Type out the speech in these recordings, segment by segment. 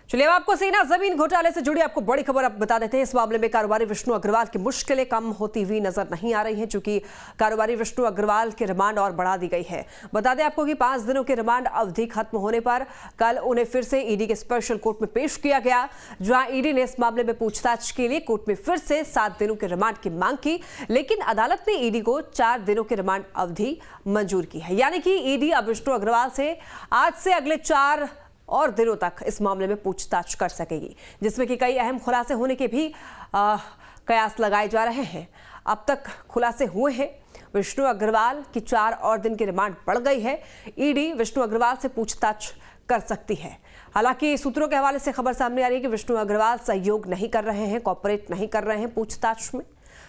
चलिए अब आपको सीना जमीन घोटाले से जुड़ी आपको बड़ी खबर अब बता देते हैं। इस मामले में कारोबारी विष्णु अग्रवाल की मुश्किलें कम होती हुई नजर नहीं आ रही हैं, चूंकि कारोबारी विष्णु अग्रवाल की रिमांड और बढ़ा दी गई है। बता दें आपको कि 5 दिनों की रिमांड अवधि खत्म होने पर कल उन्हें फिर से ईडी के स्पेशल कोर्ट में पेश किया गया, जहां ईडी ने इस मामले में पूछताछ के लिए कोर्ट में फिर से 7 दिनों की रिमांड की मांग की, लेकिन अदालत ने ईडी को 4 दिनों की रिमांड अवधि मंजूर की है। यानी कि ईडी अब विष्णु अग्रवाल से आज से अगले 4 और दिनों तक इस मामले में पूछताछ कर सकेगी, जिसमें कि कई अहम खुलासे होने के भी कयास लगाए जा रहे हैं। अब तक खुलासे हुए हैं। विष्णु अग्रवाल की 4 और दिन की रिमांड बढ़ गई है। ईडी विष्णु अग्रवाल से पूछताछ कर सकती है। हालांकि सूत्रों के हवाले से खबर सामने आ रही है कि विष्णु अग्रवाल सहयोग नहीं कर रहे हैं, कोऑपरेट नहीं कर रहे हैं पूछताछ में,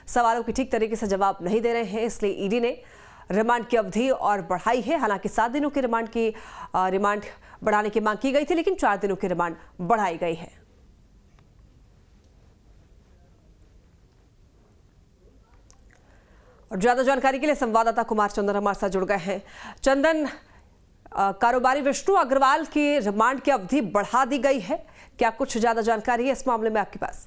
सवालों की ठीक तरीके से जवाब नहीं दे रहे हैं। इसलिए ईडी ने रिमांड की अवधि और बढ़ाई है। हालांकि 7 दिनों की रिमांड बढ़ाने की मांग की गई थी, लेकिन 4 दिनों की रिमांड बढ़ाई गई है। और ज्यादा जानकारी के लिए संवाददाता कुमार चंदन हमारे साथ जुड़ गए हैं। चंदन, कारोबारी विष्णु अग्रवाल की रिमांड की अवधि बढ़ा दी गई है, क्या कुछ ज्यादा जानकारी है इस मामले में आपके पास?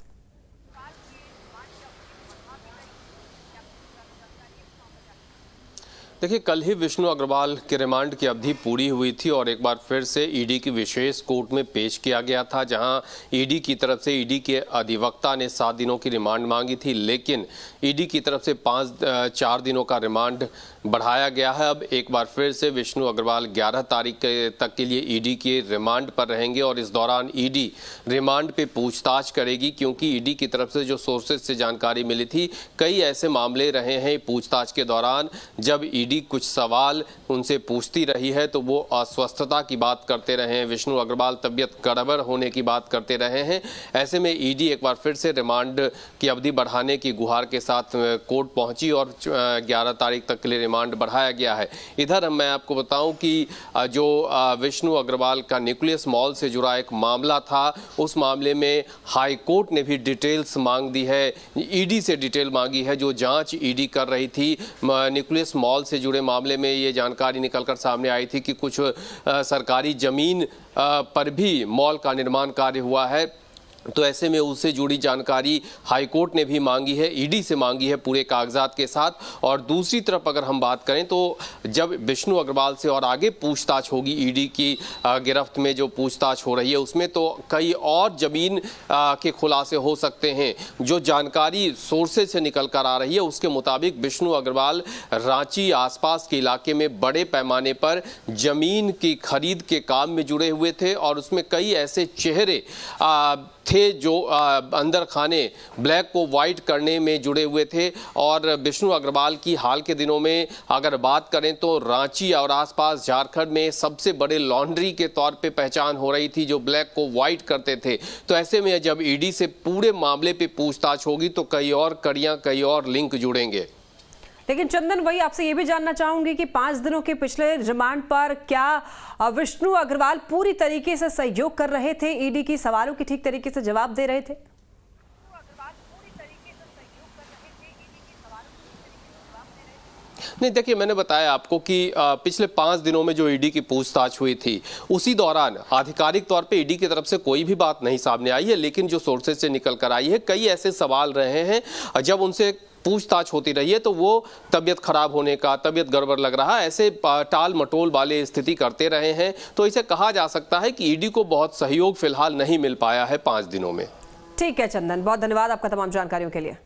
देखिए, कल ही विष्णु अग्रवाल के रिमांड की अवधि पूरी हुई थी और एक बार फिर से ईडी की विशेष कोर्ट में पेश किया गया था, जहां ईडी की तरफ से ईडी के अधिवक्ता ने 7 दिनों की रिमांड मांगी थी, लेकिन ईडी की तरफ से 4 दिनों का रिमांड बढ़ाया गया है। अब एक बार फिर से विष्णु अग्रवाल 11 तारीख तक के लिए ईडी के रिमांड पर रहेंगे और इस दौरान ईडी रिमांड पे पूछताछ करेगी, क्योंकि ईडी की तरफ से जो सोर्सेज से जानकारी मिली थी, कई ऐसे मामले रहे हैं पूछताछ के दौरान जब ईडी कुछ सवाल उनसे पूछती रही है तो वो अस्वस्थता की बात करते रहे हैं, विष्णु अग्रवाल तबीयत गड़बड़ होने की बात करते रहे हैं। ऐसे में ईडी एक बार फिर से रिमांड की अवधि बढ़ाने की गुहार के साथ कोर्ट पहुंची और 11 तारीख तक के लिए रिमांड बढ़ाया गया है। इधर मैं आपको बताऊं कि जो विष्णु अग्रवाल का न्यूक्लियस मॉल से जुड़ा एक मामला था, उस मामले में हाई कोर्ट ने भी डिटेल्स मांग दी है, ईडी से डिटेल मांगी है। जो जांच ईडी कर रही थी न्यूक्लियस मॉल से जुड़े मामले में, ये जानकारी निकलकर सामने आई थी कि कुछ सरकारी जमीन पर भी मॉल का निर्माण कार्य हुआ है, तो ऐसे में उससे जुड़ी जानकारी हाईकोर्ट ने भी मांगी है, ईडी से मांगी है पूरे कागजात के साथ। और दूसरी तरफ अगर हम बात करें तो जब विष्णु अग्रवाल से और आगे पूछताछ होगी, ईडी की गिरफ्त में जो पूछताछ हो रही है उसमें तो कई और जमीन के खुलासे हो सकते हैं। जो जानकारी सोर्सेज से निकल कर आ रही है उसके मुताबिक विष्णु अग्रवाल रांची आसपास के इलाके में बड़े पैमाने पर जमीन की खरीद के काम में जुड़े हुए थे और उसमें कई ऐसे चेहरे थे जो अंदर खाने ब्लैक को वाइट करने में जुड़े हुए थे। और विष्णु अग्रवाल की हाल के दिनों में अगर बात करें तो रांची और आसपास झारखंड में सबसे बड़े लॉन्ड्री के तौर पे पहचान हो रही थी जो ब्लैक को वाइट करते थे। तो ऐसे में जब ईडी से पूरे मामले पे पूछताछ होगी तो कई और कड़ियां, कई और लिंक जुड़ेंगे। लेकिन चंदन, वही आपसे ये भी जानना चाहूंगी कि 5 दिनों के पिछले रिमांड पर क्या विष्णु अग्रवाल पूरी तरीके से सहयोग कर रहे थे, ईडी की सवालों की ठीक तरीके से जवाब दे रहे थे? नहीं, देखिए, मैंने बताया आपको कि पिछले 5 दिनों में जो ईडी की पूछताछ हुई थी उसी दौरान आधिकारिक तौर पे ईडी की तरफ से कोई भी बात नहीं सामने आई है, लेकिन जो सोर्सेज से निकल कर आई है कई ऐसे सवाल रहे हैं जब उनसे पूछताछ होती रही है तो वो तबीयत खराब होने का, तबीयत गड़बड़ लग रहा, ऐसे टाल मटोल वाले स्थिति करते रहे हैं। तो इसे कहा जा सकता है कि ईडी को बहुत सहयोग फिलहाल नहीं मिल पाया है 5 दिनों में। ठीक है चंदन, बहुत धन्यवाद आपका तमाम जानकारियों के लिए।